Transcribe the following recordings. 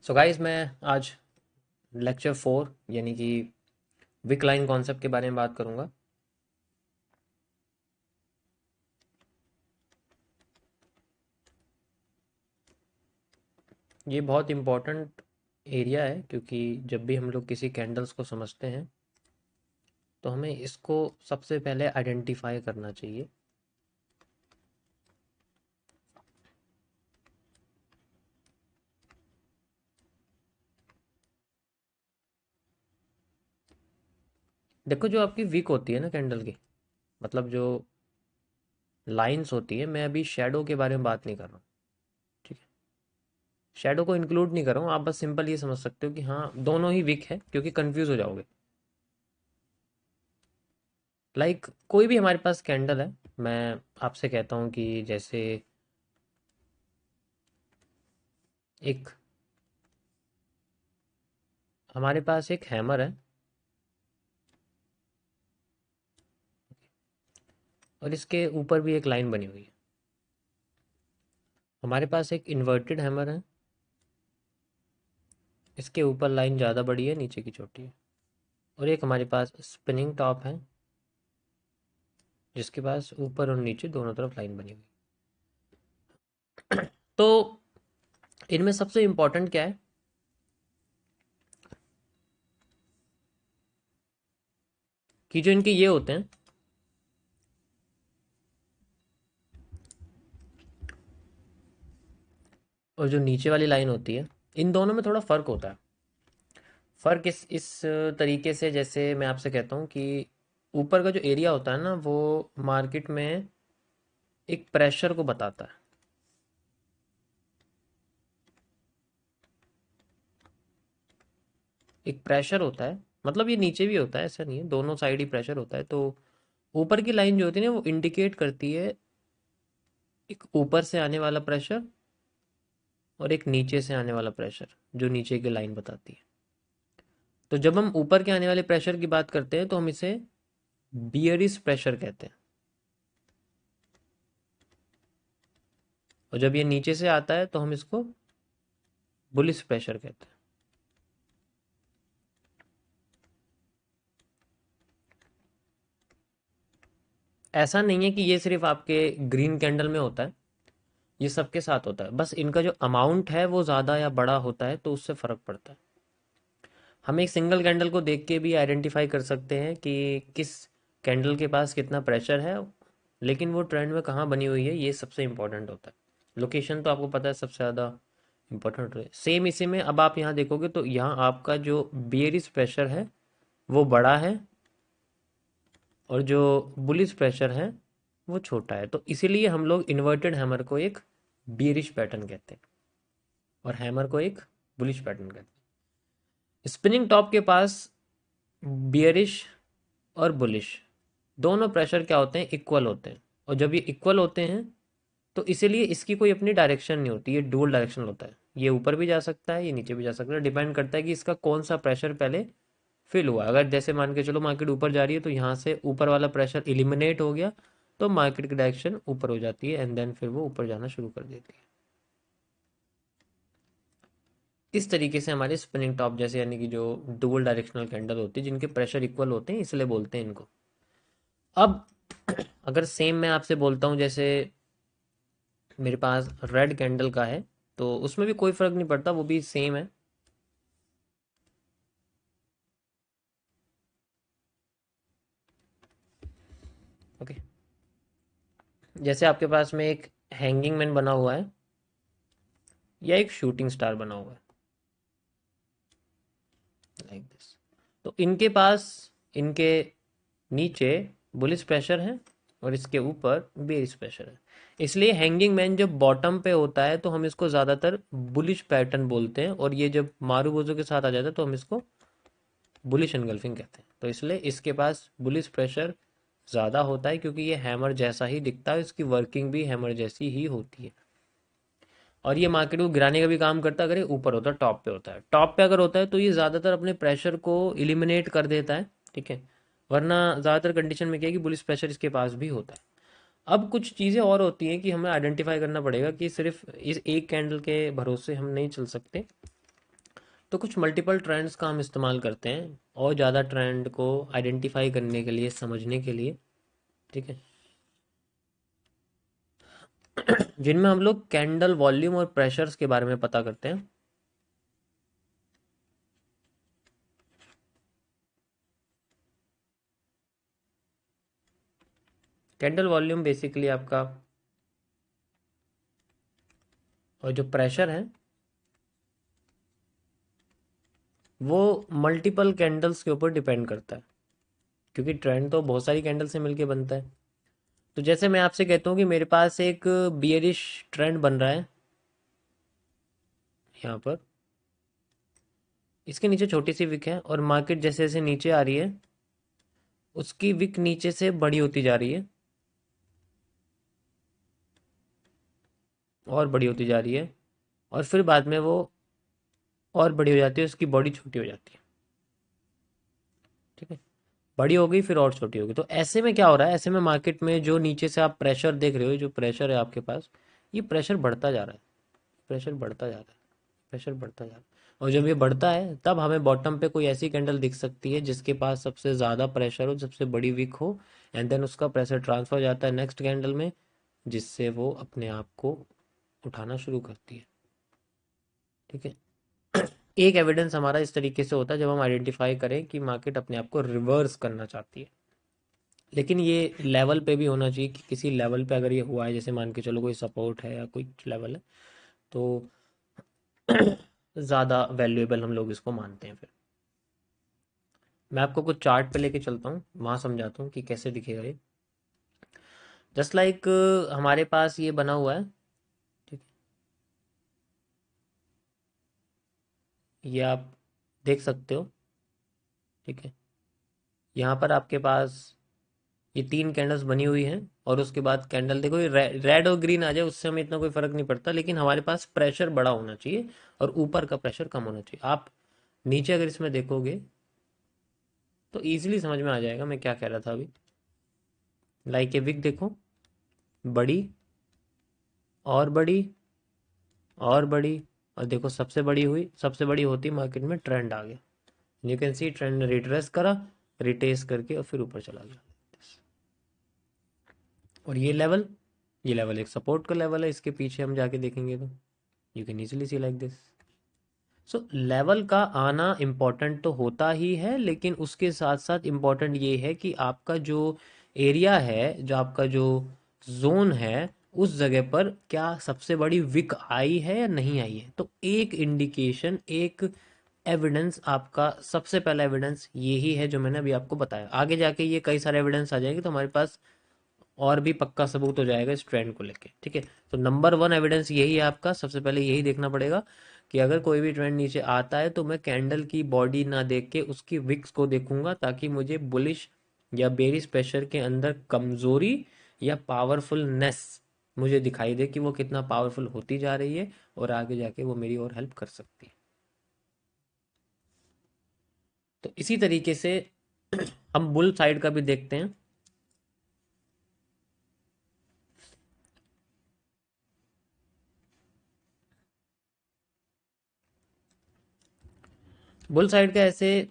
So guys, मैं आज lecture 4 यानी कि विक लाइन कॉन्सेप्ट के बारे में बात करूंगा। ये बहुत इम्पोर्टेंट एरिया है क्योंकि जब भी हम लोग किसी कैंडल्स को समझते हैं तो हमें इसको सबसे पहले आइडेंटिफाई करना चाहिए। देखो, जो आपकी विक होती है ना कैंडल की, मतलब जो लाइंस होती है, मैं अभी शेडो के बारे में बात नहीं कर रहा हूँ। ठीक है, शेडो को इंक्लूड नहीं कर रहा हूँ। आप बस सिंपल ये समझ सकते हो कि हाँ, दोनों ही विक है, क्योंकि कंफ्यूज हो जाओगे। कोई भी हमारे पास कैंडल है, मैं आपसे कहता हूँ कि जैसे एक हमारे पास एक हैमर है और इसके ऊपर भी एक लाइन बनी हुई है। हमारे पास एक इन्वर्टेड हैमर है, इसके ऊपर लाइन ज़्यादा बड़ी है, नीचे की छोटी है। और एक हमारे पास स्पिनिंग टॉप है, जिसके पास ऊपर और नीचे दोनों तरफ लाइन बनी हुई है। तो इनमें सबसे इम्पोर्टेंट क्या है कि जो इनके ये होते हैं, और जो नीचे वाली लाइन होती है, इन दोनों में थोड़ा फ़र्क होता है। फ़र्क इस तरीके से, जैसे मैं आपसे कहता हूँ कि ऊपर का जो एरिया होता है ना, वो मार्केट में एक प्रेशर को बताता है। एक प्रेशर होता है, मतलब ये नीचे भी होता है, ऐसा नहीं है, दोनों साइड ही प्रेशर होता है। तो ऊपर की लाइन जो होती है ना, वो इंडिकेट करती है एक ऊपर से आने वाला प्रेशर और एक नीचे से आने वाला प्रेशर, जो नीचे की लाइन बताती है। तो जब हम ऊपर के आने वाले प्रेशर की बात करते हैं तो हम इसे बियरिश प्रेशर कहते हैं, और जब ये नीचे से आता है तो हम इसको बुलिश प्रेशर कहते हैं। ऐसा नहीं है कि ये सिर्फ आपके ग्रीन कैंडल में होता है, ये सबके साथ होता है। बस इनका जो अमाउंट है वो ज़्यादा या बड़ा होता है, तो उससे फ़र्क पड़ता है। हम एक सिंगल कैंडल को देख के भी आइडेंटिफाई कर सकते हैं कि किस कैंडल के पास कितना प्रेशर है, लेकिन वो ट्रेंड में कहाँ बनी हुई है, ये सबसे इम्पोर्टेंट होता है। लोकेशन तो आपको पता है सबसे ज़्यादा इम्पोर्टेंट है। सेम इसी में अब आप यहाँ देखोगे तो यहाँ आपका जो बेयरिश प्रेशर है वो बड़ा है, और जो बुलिश प्रेशर है वो छोटा है। तो इसीलिए हम लोग इन्वर्टेड हैमर को एक बेयरिश पैटर्न कहते हैं और हैमर को एक बुलिश पैटर्न कहते हैं। स्पिनिंग टॉप के पास बियरिश और बुलिश दोनों प्रेशर क्या होते हैं, इक्वल होते हैं। और जब ये इक्वल होते हैं तो इसीलिए इसकी कोई अपनी डायरेक्शन नहीं होती, ये डुअल डायरेक्शन होता है। ये ऊपर भी जा सकता है, ये नीचे भी जा सकता है, डिपेंड करता है कि इसका कौन सा प्रेशर पहले फिल हुआ। अगर जैसे मान के चलो मार्केट ऊपर जा रही है तो यहाँ से ऊपर वाला प्रेशर एलिमिनेट हो गया, तो मार्केट की डायरेक्शन ऊपर हो जाती है, एंड देन फिर वो ऊपर जाना शुरू कर देती है। इस तरीके से हमारे स्पिनिंग टॉप जैसे, यानी कि जो डुअल डायरेक्शनल कैंडल होती है जिनके प्रेशर इक्वल होते हैं, इसलिए बोलते हैं इनको। अब अगर सेम मैं आपसे बोलता हूँ, जैसे मेरे पास रेड कैंडल का है, तो उसमें भी कोई फर्क नहीं पड़ता, वो भी सेम है। ओके, जैसे आपके पास में एक हैंगिंग मैन बना हुआ है या एक शूटिंग स्टार बना हुआ है, लाइक दिस। तो इनके पास, इनके नीचे बुलिश प्रेशर है और इसके ऊपर बेरिश प्रेशर है। इसलिए हैंगिंग मैन जब बॉटम पे होता है तो हम इसको ज़्यादातर बुलिश पैटर्न बोलते हैं, और ये जब मारूबोजो के साथ आ जाता है तो हम इसको बुलिश एनगल्फिंग कहते हैं। तो इसलिए इसके पास बुलिश प्रेशर ज़्यादा होता है, क्योंकि ये हैमर जैसा ही दिखता है, इसकी वर्किंग भी हैमर जैसी ही होती है। और ये मार्केट को गिराने का भी काम करता है अगर ये ऊपर होता है, टॉप पे होता है। टॉप पे अगर होता है तो ये ज़्यादातर अपने प्रेशर को इलिमिनेट कर देता है, ठीक है। वरना ज़्यादातर कंडीशन में क्या है कि बुलिश प्रेशर इसके पास भी होता है। अब कुछ चीज़ें और होती हैं कि हमें आइडेंटिफाई करना पड़ेगा कि सिर्फ इस एक कैंडल के भरोसे हम नहीं चल सकते। तो कुछ मल्टीपल ट्रेंड्स का हम इस्तेमाल करते हैं और ज़्यादा ट्रेंड को आइडेंटिफाई करने के लिए, समझने के लिए। ठीक है। जिनमें हम लोग कैंडल वॉल्यूम और प्रेशर्स के बारे में पता करते हैं। कैंडल वॉल्यूम बेसिकली आपका, और जो प्रेशर है वो मल्टीपल कैंडल्स के ऊपर डिपेंड करता है, क्योंकि ट्रेंड तो बहुत सारी कैंडल से मिलके बनता है। तो जैसे मैं आपसे कहता हूँ कि मेरे पास एक बियरिश ट्रेंड बन रहा है यहाँ पर, इसके नीचे छोटी सी विक है और मार्केट जैसे जैसे नीचे आ रही है उसकी विक नीचे से बड़ी होती जा रही है और बड़ी होती जा रही है, और फिर बाद में वो और बड़ी हो जाती है, उसकी बॉडी छोटी हो जाती है। ठीक है। बड़ी हो गई फिर और छोटी होगी। तो ऐसे में क्या हो रहा है, ऐसे में मार्केट में जो नीचे से आप प्रेशर देख रहे हो, जो प्रेशर है आपके पास, ये प्रेशर बढ़ता जा रहा है, प्रेशर बढ़ता जा रहा है, प्रेशर बढ़ता जा रहा है। और जब ये बढ़ता है तब हमें बॉटम पे कोई ऐसी कैंडल दिख सकती है जिसके पास सबसे ज़्यादा प्रेशर हो, सबसे बड़ी विक हो, एंड देन उसका प्रेशर ट्रांसफर हो जाता है नेक्स्ट कैंडल में, जिससे वो अपने आप को उठाना शुरू करती है। ठीक है। एक एविडेंस हमारा इस तरीके से होता है जब हम आइडेंटिफाई करें कि मार्केट अपने आप को रिवर्स करना चाहती है। लेकिन ये लेवल पे भी होना चाहिए कि किसी लेवल पे अगर ये हुआ है, जैसे मान के चलो कोई सपोर्ट है या कोई लेवल है, तो ज़्यादा वैल्यूएबल हम लोग इसको मानते हैं। फिर मैं आपको कुछ चार्ट पे लेके चलता हूँ, वहाँ समझाता हूँ कि कैसे दिखेगा ये। जस्ट लाइक हमारे पास ये बना हुआ है। ठीक है, ये आप देख सकते हो। ठीक है। यहाँ पर आपके पास ये तीन कैंडल्स बनी हुई हैं, और उसके बाद कैंडल देखो, ये रेड और ग्रीन आ जाए उससे हमें इतना कोई फर्क नहीं पड़ता, लेकिन हमारे पास प्रेशर बड़ा होना चाहिए और ऊपर का प्रेशर कम होना चाहिए। आप नीचे अगर इसमें देखोगे तो इजीली समझ में आ जाएगा मैं क्या कह रहा था अभी। लाइक ये विक देखो, बड़ी और बड़ी और बड़ी, और देखो सबसे बड़ी हुई, सबसे बड़ी होती मार्केट में ट्रेंड आ गया। You can see trend retrace करा, रिटेस करके और फिर ऊपर चला गया। और ये लेवल एक सपोर्ट का लेवल है, इसके पीछे हम जाके देखेंगे तो you can easily C like this. So level का आना इम्पॉर्टेंट तो होता ही है, लेकिन उसके साथ साथ इम्पॉर्टेंट ये है कि आपका जो एरिया है, जो आपका जो जोन है, उस जगह पर क्या सबसे बड़ी विक आई है या नहीं आई है। तो एक इंडिकेशन, एक एविडेंस, आपका सबसे पहला एविडेंस यही है जो मैंने अभी आपको बताया। आगे जाके ये कई सारे एविडेंस आ जाएंगे तो हमारे पास और भी पक्का सबूत हो जाएगा इस ट्रेंड को लेके। ठीक है। तो नंबर वन एविडेंस यही है आपका, सबसे पहले यही देखना पड़ेगा कि अगर कोई भी ट्रेंड नीचे आता है तो मैं कैंडल की बॉडी ना देख के उसकी विक्स को देखूंगा, ताकि मुझे बुलिश या बेरिश प्रेशर के अंदर कमजोरी या पावरफुलनेस मुझे दिखाई दे कि वो कितना पावरफुल होती जा रही है, और आगे जाके वो मेरी और हेल्प कर सकती है। तो इसी तरीके से हम बुल साइड का भी देखते हैं। बुल साइड का ऐसे,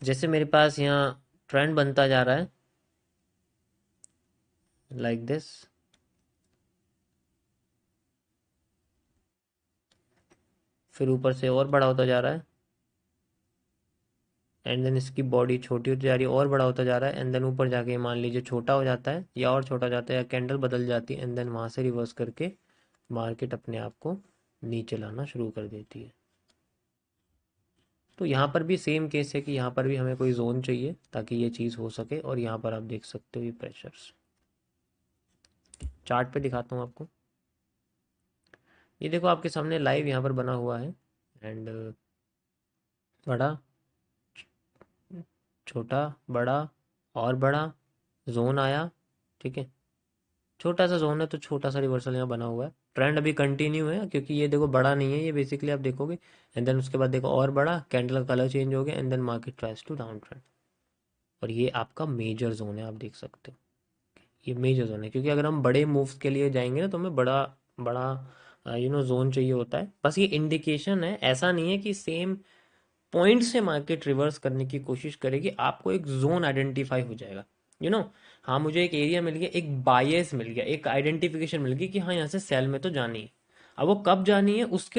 जैसे मेरे पास यहाँ ट्रेंड बनता जा रहा है लाइक दिस, फिर ऊपर से और बड़ा होता जा रहा है, एंड देन इसकी बॉडी छोटी होती जा रही है, और बड़ा होता जा रहा है, एंड देन ऊपर जाके मान लीजिए छोटा हो जाता है या और छोटा हो जाता है, या कैंडल बदल जाती है, एंड देन वहां से रिवर्स करके मार्केट अपने आप को नीचे लाना शुरू कर देती है। तो यहाँ पर भी सेम केस है कि यहाँ पर भी हमें कोई जोन चाहिए ताकि ये चीज़ हो सके, और यहाँ पर आप देख सकते हो ये प्रेशर्स। चार्ट पे दिखाता हूँ आपको। ये देखो आपके सामने लाइव यहाँ पर बना हुआ है, एंड बड़ा, छोटा, बड़ा और बड़ा, जोन आया। ठीक है। छोटा सा जोन है तो छोटा सा रिवर्सल यहाँ बना हुआ है। ट्रेंड अभी कंटिन्यू है क्योंकि ये देखो बड़ा नहीं है, ये बेसिकली आप देखोगे, एंड देन उसके बाद देखो और बड़ा, कैंडल का कलर चेंज हो गया, and then market tries to down trend. और ये आपका मेजर जोन है, आप देख सकते हो ये मेजर जोन है, क्योंकि अगर हम बड़े मूव्स के लिए जाएंगे ना तो हमें बड़ा बड़ा जोन चाहिए होता है। बस ये इंडिकेशन है, ऐसा नहीं है कि सेम पॉइंट से मार्केट रिवर्स करने की कोशिश करेगी, आपको एक जोन आइडेंटिफाई हो जाएगा। यू नो हाँ, मुझे एक एरिया मिल गया, एक बायस मिल गया, एक आइडेंटिफिकेशन मिल गई कि हाँ यहाँ से सेल में तो जानी है। अब वो कब जानी है उसके